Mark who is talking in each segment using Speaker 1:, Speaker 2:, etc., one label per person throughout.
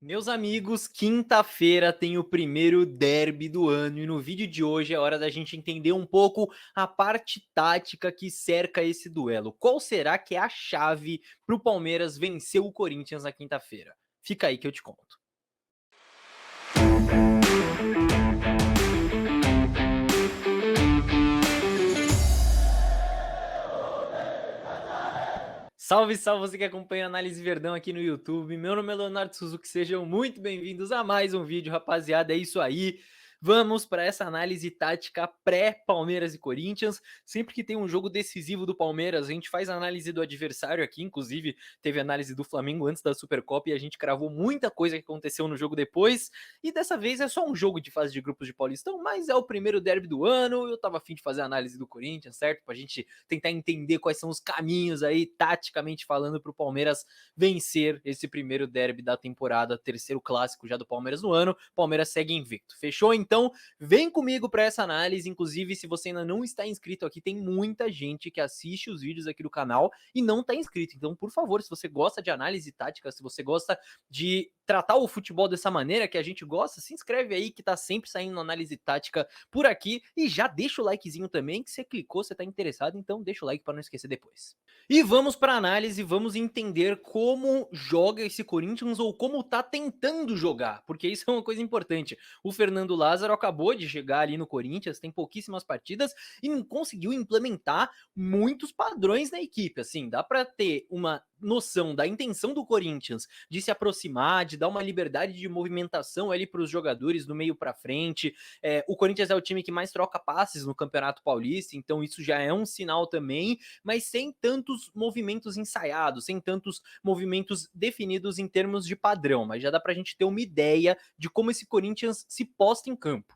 Speaker 1: Meus amigos, quinta-feira tem o primeiro derby do ano e no vídeo de hoje é hora da gente entender um pouco a parte tática que cerca esse duelo. Qual será que é a chave para o Palmeiras vencer o Corinthians na quinta-feira? Fica aí que eu te conto. Salve, salve você que acompanha a Análise Verdão aqui no YouTube. Meu nome é Leonardo Suzuki, sejam muito bem-vindos a mais um vídeo, rapaziada. É isso aí. Vamos para essa análise tática pré-Palmeiras e Corinthians. Sempre que tem um jogo decisivo do Palmeiras, a gente faz análise do adversário aqui. Inclusive, teve análise do Flamengo antes da Supercopa e a gente cravou muita coisa que aconteceu no jogo depois. E dessa vez é só um jogo de fase de grupos de Paulistão, mas é o primeiro derby do ano. Eu tava afim de fazer a análise do Corinthians, certo? Pra gente tentar entender quais são os caminhos aí, taticamente falando, para o Palmeiras vencer esse primeiro derby da temporada, terceiro clássico já do Palmeiras no ano. Palmeiras segue invicto. Fechou? Então, vem comigo para essa análise. Inclusive, se você ainda não está inscrito aqui, tem muita gente que assiste os vídeos aqui do canal e não está inscrito. Então, por favor, se você gosta de análise tática, se você gosta de tratar o futebol dessa maneira que a gente gosta, se inscreve aí que tá sempre saindo análise tática por aqui e já deixa o likezinho também, que você clicou, você tá interessado, então deixa o like para não esquecer depois. E vamos para análise, vamos entender como joga esse Corinthians ou como tá tentando jogar, porque isso é uma coisa importante. O Fernando Lázaro acabou de chegar ali no Corinthians, tem pouquíssimas partidas e não conseguiu implementar muitos padrões na equipe, assim, dá para ter uma noção da intenção do Corinthians de se aproximar, de dar uma liberdade de movimentação ali para os jogadores do meio para frente. O Corinthians é o time que mais troca passes no Campeonato Paulista, então isso já é um sinal também, mas sem tantos movimentos ensaiados, sem tantos movimentos definidos em termos de padrão, mas já dá para a gente ter uma ideia de como esse Corinthians se posta em campo.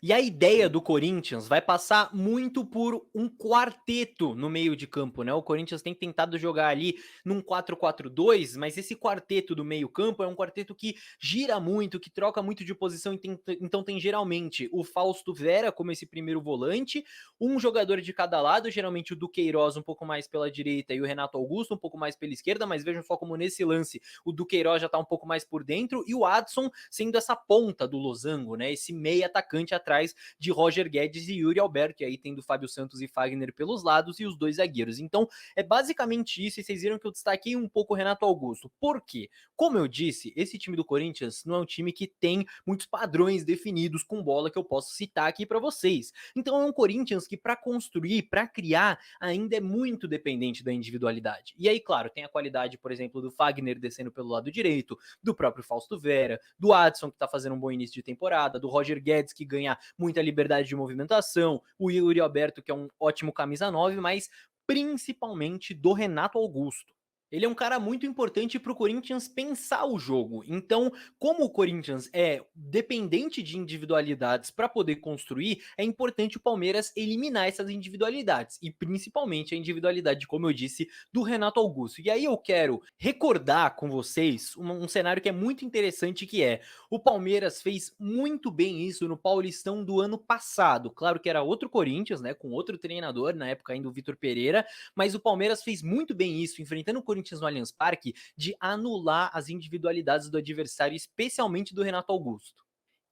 Speaker 1: E a ideia do Corinthians vai passar muito por um quarteto no meio de campo, né? O Corinthians tem tentado jogar ali num 4-4-2, mas esse quarteto do meio-campo é um quarteto que gira muito, que troca muito de posição, então tem geralmente o Fausto Vera como esse primeiro volante, um jogador de cada lado, geralmente o Duqueiroz um pouco mais pela direita e o Renato Augusto um pouco mais pela esquerda, mas vejam só como nesse lance o Duqueiroz já tá um pouco mais por dentro e o Adson sendo essa ponta do losango, né? Esse meio atacante atrás de Roger Guedes e Yuri Alberto, e aí tendo Fábio Santos e Fagner pelos lados e os dois zagueiros. Então é basicamente isso, e vocês viram que eu destaquei um pouco o Renato Augusto. Por quê? Como eu disse, esse time do Corinthians não é um time que tem muitos padrões definidos com bola que eu posso citar aqui para vocês. Então é um Corinthians que para construir, para criar, ainda é muito dependente da individualidade. E aí, claro, tem a qualidade, por exemplo, do Fagner descendo pelo lado direito, do próprio Fausto Vera, do Adson que tá fazendo um bom início de temporada, do Roger Guedes que ganha muita liberdade de movimentação, o Yuri Alberto, que é um ótimo camisa 9, mas principalmente do Renato Augusto. Ele é um cara muito importante para o Corinthians pensar o jogo. Então, como o Corinthians é dependente de individualidades para poder construir, é importante o Palmeiras eliminar essas individualidades. E principalmente a individualidade, como eu disse, do Renato Augusto. E aí eu quero recordar com vocês um cenário que é muito interessante, que é o Palmeiras fez muito bem isso no Paulistão do ano passado. Claro que era outro Corinthians, né? Com outro treinador, na época ainda o Vitor Pereira, mas o Palmeiras fez muito bem isso, enfrentando o Corinthians no Allianz Parque, de anular as individualidades do adversário, especialmente do Renato Augusto.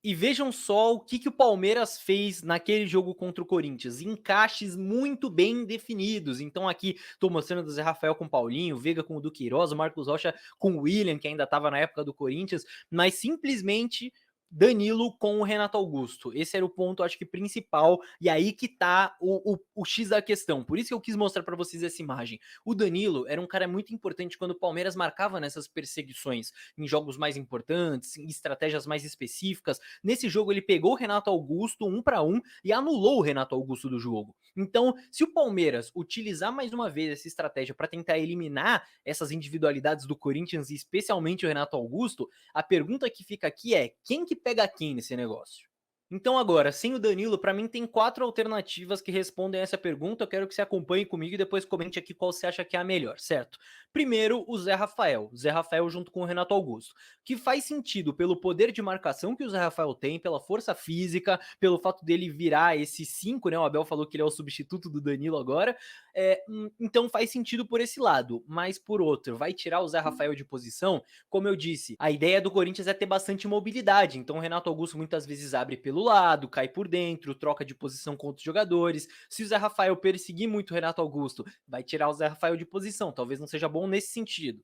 Speaker 1: E vejam só o que o Palmeiras fez naquele jogo contra o Corinthians. Encaixes muito bem definidos. Então aqui estou mostrando o Zé Rafael com o Paulinho, o Veiga com o Duqueiroz, o Marcos Rocha com o William, que ainda estava na época do Corinthians, mas simplesmente Danilo com o Renato Augusto. Esse era o ponto, acho que principal, e aí que tá o X da questão. Por isso que eu quis mostrar para vocês essa imagem. O Danilo era um cara muito importante quando o Palmeiras marcava nessas perseguições, em jogos mais importantes, em estratégias mais específicas. Nesse jogo ele pegou o Renato Augusto 1-1 e anulou o Renato Augusto do jogo. Então, se o Palmeiras utilizar mais uma vez essa estratégia para tentar eliminar essas individualidades do Corinthians, e especialmente o Renato Augusto, a pergunta que fica aqui é: quem que pega quem nesse negócio? Então agora, sem o Danilo, para mim tem 4 alternativas que respondem a essa pergunta. Eu quero que você acompanhe comigo e depois comente aqui qual você acha que é a melhor, certo? Primeiro, o Zé Rafael. Zé Rafael junto com o Renato Augusto. Que faz sentido pelo poder de marcação que o Zé Rafael tem, pela força física, pelo fato dele virar esse 5, né? O Abel falou que ele é o substituto do Danilo agora. Então faz sentido por esse lado, mas por outro, vai tirar o Zé Rafael de posição? Como eu disse, a ideia do Corinthians é ter bastante mobilidade, então o Renato Augusto muitas vezes abre pelo lado, cai por dentro, troca de posição com outros jogadores. Se o Zé Rafael perseguir muito o Renato Augusto, vai tirar o Zé Rafael de posição, talvez não seja bom nesse sentido.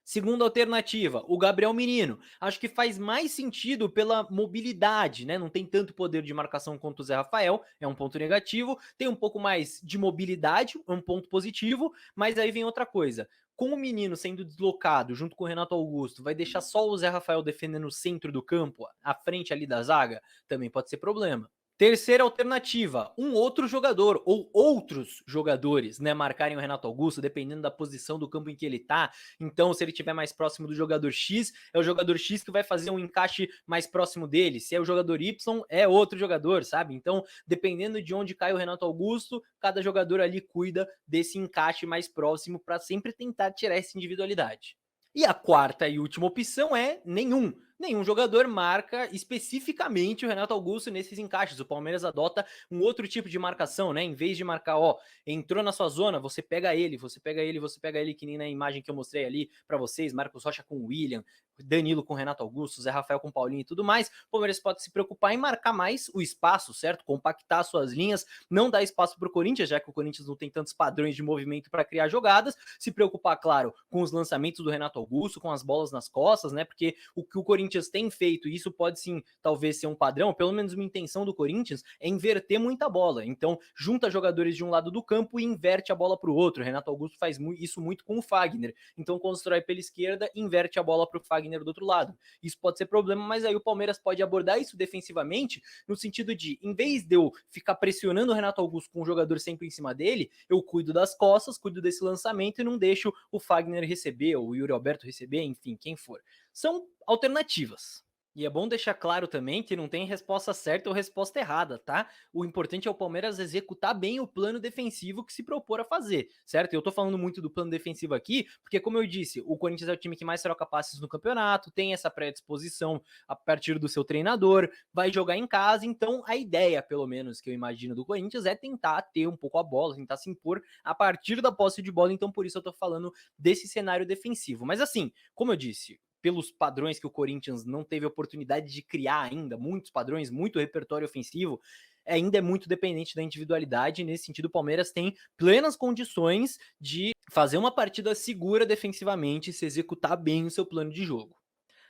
Speaker 1: Segunda alternativa, o Gabriel Menino. Acho que faz mais sentido pela mobilidade, né? Não tem tanto poder de marcação quanto o Zé Rafael, é um ponto negativo. Tem um pouco mais de mobilidade, um ponto positivo, mas aí vem outra coisa. Com o menino sendo deslocado junto com o Renato Augusto, vai deixar só o Zé Rafael defendendo o centro do campo, à frente ali da zaga? Também pode ser problema. Terceira alternativa, um outro jogador ou outros jogadores, né, marcarem o Renato Augusto, dependendo da posição do campo em que ele tá. Então, se ele estiver mais próximo do jogador X, é o jogador X que vai fazer um encaixe mais próximo dele. Se é o jogador Y, é outro jogador, sabe? Então, dependendo de onde cai o Renato Augusto, cada jogador ali cuida desse encaixe mais próximo para sempre tentar tirar essa individualidade. E a quarta e última opção é nenhum. Nenhum jogador marca especificamente o Renato Augusto nesses encaixes. O Palmeiras adota um outro tipo de marcação, né? Em vez de marcar, ó, entrou na sua zona, você pega ele, você pega ele, você pega ele, que nem na imagem que eu mostrei ali para vocês, Marcos Rocha com o William, Danilo com o Renato Augusto, Zé Rafael com o Paulinho e tudo mais. O Palmeiras pode se preocupar em marcar mais o espaço, certo? Compactar suas linhas, não dar espaço para o Corinthians, já que o Corinthians não tem tantos padrões de movimento para criar jogadas. Se preocupar, claro, com os lançamentos do Renato Augusto, com as bolas nas costas, né? Porque o que o Corinthians tem feito, e isso pode sim, talvez ser um padrão, pelo menos uma intenção do Corinthians, é inverter muita bola. Então, junta jogadores de um lado do campo e inverte a bola para o outro. O Renato Augusto faz isso muito com o Fagner. Então, constrói pela esquerda, inverte a bola para o Fagner do outro lado. Isso pode ser problema, mas aí o Palmeiras pode abordar isso defensivamente, no sentido de, em vez de eu ficar pressionando o Renato Augusto com o jogador sempre em cima dele, eu cuido das costas, cuido desse lançamento e não deixo o Fagner receber, ou o Yuri Alberto receber, enfim, quem for. São alternativas. E é bom deixar claro também que não tem resposta certa ou resposta errada, tá? O importante é o Palmeiras executar bem o plano defensivo que se propor a fazer, certo? Eu tô falando muito do plano defensivo aqui, porque como eu disse, o Corinthians é o time que mais troca passes no campeonato, tem essa predisposição a partir do seu treinador, vai jogar em casa, então a ideia, pelo menos, que eu imagino do Corinthians é tentar ter um pouco a bola, tentar se impor a partir da posse de bola, então por isso eu tô falando desse cenário defensivo. Mas assim, como eu disse, pelos padrões que o Corinthians não teve oportunidade de criar ainda, muitos padrões, muito repertório ofensivo, ainda é muito dependente da individualidade. Nesse sentido, o Palmeiras tem plenas condições de fazer uma partida segura defensivamente, se executar bem o seu plano de jogo.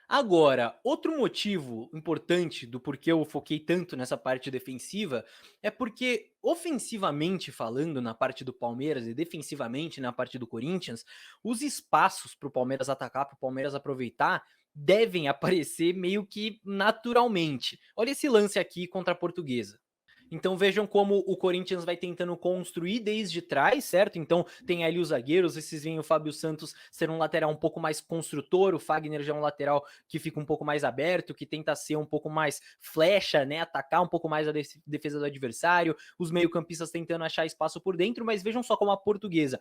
Speaker 1: Agora, outro motivo importante do porquê eu foquei tanto nessa parte defensiva é porque, ofensivamente falando, na parte do Palmeiras e defensivamente na parte do Corinthians, os espaços para o Palmeiras atacar, para o Palmeiras aproveitar, devem aparecer meio que naturalmente. Olha esse lance aqui contra a Portuguesa. Então vejam como o Corinthians vai tentando construir desde trás, certo? Então tem ali os zagueiros, esses veem o Fábio Santos ser um lateral um pouco mais construtor, o Fagner já é um lateral que fica um pouco mais aberto, que tenta ser um pouco mais flecha, né? Atacar um pouco mais a defesa do adversário, os meio-campistas tentando achar espaço por dentro, mas vejam só como a portuguesa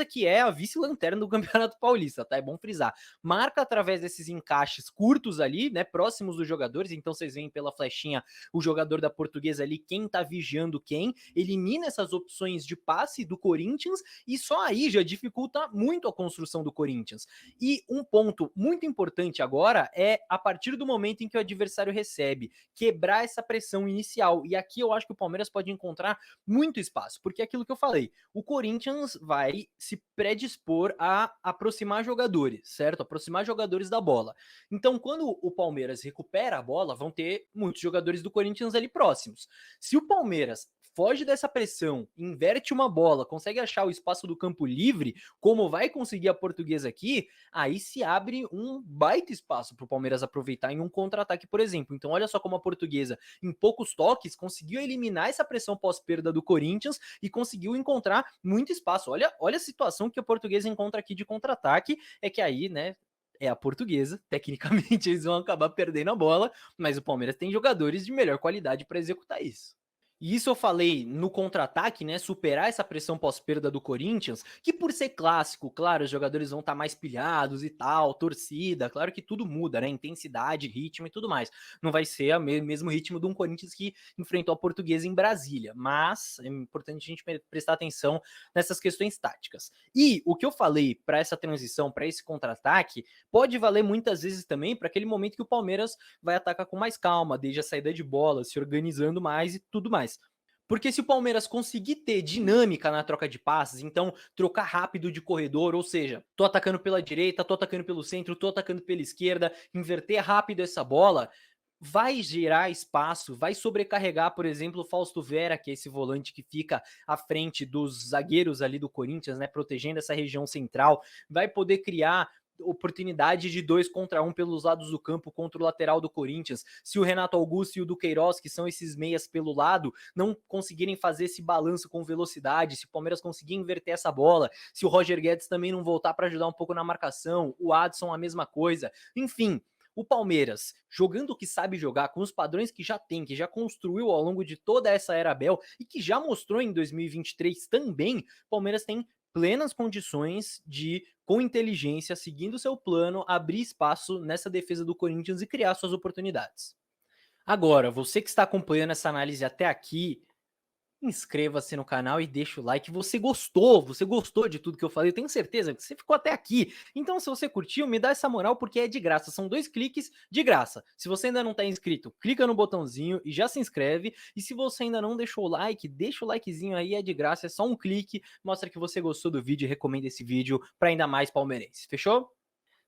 Speaker 1: que é a vice-lanterna do Campeonato Paulista, tá? É bom frisar. Marca através desses encaixes curtos ali, né? Próximos dos jogadores, então vocês veem pela flechinha o jogador da portuguesa ali, quem tá vigiando quem, elimina essas opções de passe do Corinthians e só aí já dificulta muito a construção do Corinthians. E um ponto muito importante agora é a partir do momento em que o adversário recebe, quebrar essa pressão inicial. E aqui eu acho que o Palmeiras pode encontrar muito espaço, porque é aquilo que eu falei, o Corinthians vai se predispor a aproximar jogadores, certo? Aproximar jogadores da bola. Então, quando o Palmeiras recupera a bola, vão ter muitos jogadores do Corinthians ali próximos. Se o Palmeiras foge dessa pressão, inverte uma bola, consegue achar o espaço do campo livre, como vai conseguir a Portuguesa aqui, aí se abre um baita espaço para o Palmeiras aproveitar em um contra-ataque, por exemplo. Então olha só como a Portuguesa, em poucos toques, conseguiu eliminar essa pressão pós-perda do Corinthians e conseguiu encontrar muito espaço. Olha a situação que a Portuguesa encontra aqui de contra-ataque, é que aí, né, é a Portuguesa, tecnicamente eles vão acabar perdendo a bola, mas o Palmeiras tem jogadores de melhor qualidade para executar isso. E isso eu falei no contra-ataque, né, superar essa pressão pós-perda do Corinthians, que por ser clássico, claro, os jogadores vão estar mais pilhados e tal, torcida, claro que tudo muda, né, intensidade, ritmo e tudo mais. Não vai ser o mesmo ritmo de um Corinthians que enfrentou a Portuguesa em Brasília, mas é importante a gente prestar atenção nessas questões táticas. E o que eu falei para essa transição, para esse contra-ataque, pode valer muitas vezes também para aquele momento que o Palmeiras vai atacar com mais calma, desde a saída de bola, se organizando mais e tudo mais. Porque se o Palmeiras conseguir ter dinâmica na troca de passes, então trocar rápido de corredor, ou seja, tô atacando pela direita, tô atacando pelo centro, tô atacando pela esquerda, inverter rápido essa bola, vai gerar espaço, vai sobrecarregar, por exemplo, o Fausto Vera, que é esse volante que fica à frente dos zagueiros ali do Corinthians, né, protegendo essa região central, vai poder criar oportunidade de 2 contra 1 pelos lados do campo contra o lateral do Corinthians. Se o Renato Augusto e o Duqueiroz, que são esses meias pelo lado, não conseguirem fazer esse balanço com velocidade, se o Palmeiras conseguir inverter essa bola, se o Roger Guedes também não voltar para ajudar um pouco na marcação, o Adson a mesma coisa, enfim, o Palmeiras, jogando o que sabe jogar, com os padrões que já tem, que já construiu ao longo de toda essa era Abel e que já mostrou em 2023 também, o Palmeiras tem plenas condições de, com inteligência, seguindo seu plano, abrir espaço nessa defesa do Corinthians e criar suas oportunidades. Agora, você que está acompanhando essa análise até aqui, inscreva-se no canal e deixa o like. Você gostou de tudo que eu falei, eu tenho certeza que você ficou até aqui. Então, se você curtiu, me dá essa moral porque é de graça, são 2 cliques de graça. Se você ainda não está inscrito, clica no botãozinho e já se inscreve. E se você ainda não deixou o like, deixa o likezinho aí, é de graça, é só um clique, mostra que você gostou do vídeo e recomenda esse vídeo para ainda mais palmeirense. Fechou?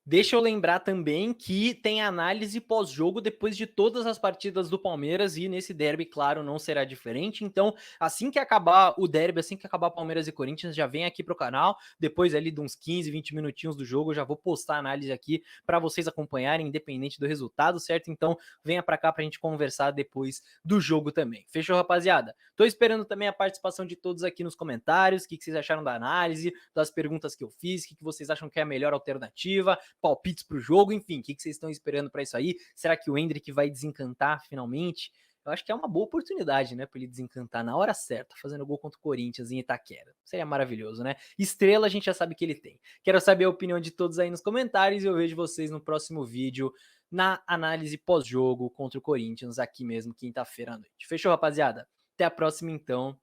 Speaker 1: Deixa eu lembrar também que tem análise pós-jogo depois de todas as partidas do Palmeiras e nesse derby, claro, não será diferente. Então, assim que acabar o derby, assim que acabar Palmeiras e Corinthians, já vem aqui pro canal. Depois ali de uns 15, 20 minutinhos do jogo, eu já vou postar a análise aqui para vocês acompanharem, independente do resultado, certo? Então, venha para cá pra gente conversar depois do jogo também. Fechou, rapaziada? Tô esperando também a participação de todos aqui nos comentários. O que vocês acharam da análise, das perguntas que eu fiz, o que vocês acham que é a melhor alternativa, palpites para o jogo, enfim, o que vocês estão esperando para isso aí? Será que o Endrick vai desencantar finalmente? Eu acho que é uma boa oportunidade, né, para ele desencantar na hora certa, fazendo gol contra o Corinthians em Itaquera. Seria maravilhoso, né? Estrela a gente já sabe que ele tem. Quero saber a opinião de todos aí nos comentários e eu vejo vocês no próximo vídeo na análise pós-jogo contra o Corinthians aqui mesmo, quinta-feira à noite. Fechou, rapaziada? Até a próxima então.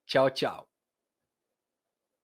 Speaker 1: Tchau, tchau.